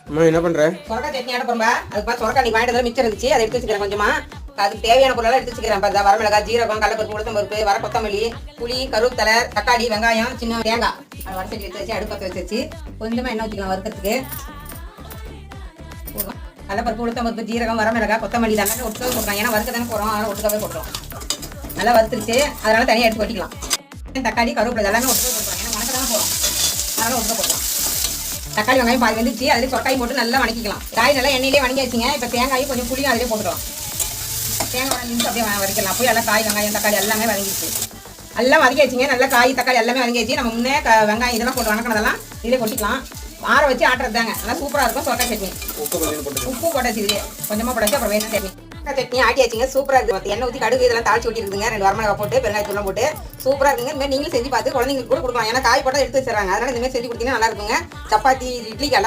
அம்மா என்ன பண்ற? சொரக்காய் சட்னி ஆட போறா. அதுக்கு சொரக்காய் நீ வாங்கிட்டு மிச்சம் இருந்துச்சு, அதை எடுத்து வச்சுக்கிறேன். கொஞ்சமா அதுக்கு தேவையான பொருளெல்லாம் எடுத்து வச்சுக்கிறேன். பார்த்தா வரமிளகாய், ஜீரகம், கடலைப்பருப்பு, உளுத்தம் பருப்பு, வர கொத்தமல்லி, புளி, கருவேப்பிலை, தக்காளி, வெங்காயம், சின்ன தேங்காய் அதை வடசட்டி எடுத்து வச்சு அடுப்பு பற்ற வச்சு கொஞ்சமா எண்ணெய் ஊற்றிக்கலாம் வறுக்கிறதுக்கு. கடலைப்பருப்பு, உளுத்தம் பருப்பு, ஜீரகம், வரமிளகாய், கொத்தமல்லி எல்லாமே ஒட்டுக்காவே போட்டுக்கலாம். ஏன்னா வறுக்க தானே போகிறோம், அதனால் ஒட்டுக்காவே போட்டுரும். நல்லா வறுத்துருச்சு, அதனால தனியாக எடுத்து வட்டிக்கலாம். தக்காளி, கருவேப்பிலை எல்லாமே ஒட்டுக்காவே போட்டுக்கலாம். ஏன்னா வணக்க தானே போகிறோம், அதனால ஒட்டுக்க போட்டுக்கலாம். தக்காளி வெங்காயம் பாதி வந்துச்சு, அதில் சொக்காய் போட்டு நல்லா வணக்கிக்கலாம். காய் நல்லா எண்ணெயிலே வணங்கி வச்சுங்க. இப்போ தேங்காயும் கொஞ்சம் புளியும் அதிலே போட்டுக்கலாம். தேங்காய் வணங்கிட்டு அப்படியே வதக்கலாம். போய் நல்லா காய் வெங்காயம் தக்காளி எல்லாமே வதங்கிடுச்சு. எல்லாம் வதக்கி வச்சுங்க. நல்லா காய் தக்காளி எல்லாமே வதங்கி வச்சு நம்ம முன்னே வெங்காயம் இதெல்லாம் போட்டு வணக்கினதெல்லாம் இதிலே கொட்டிக்கலாம். ஆற வச்சு ஆட்டுறது தாங்க நல்லா சூப்பராக இருக்கும் சொக்காய் சட்னி. உப்பு போட்டாச்சு, இதுலேயே கொஞ்சமாக போட்டாச்சு. அப்புறம் வேணும் சட்னி சட்னி ஆட்டி வச்சுங்க. சூப்பராக இருக்குது. எண்ணெய் ஊற்றி கடுகு இதெல்லாம் தாளிச்சு ஊட்டிருக்குங்க. 2 வரமிளகாய் போட்டு பெருங்காயத்தூள்லாம் போட்டு சூப்பராக இருக்குங்க. இந்த மாதிரி நீங்களும் செஞ்சு பார்த்து குழந்தைங்களுக்கு கூட கொடுக்கலாம். ஏன்னா காய் போட்டால் எடுத்து வச்சுறாங்க. அதனால இந்த மாதிரி செஞ்சு கொடுத்தீங்கன்னா நல்லா இருக்குங்க. சப்பாத்தி, இட்லிக்கு எல்லாம்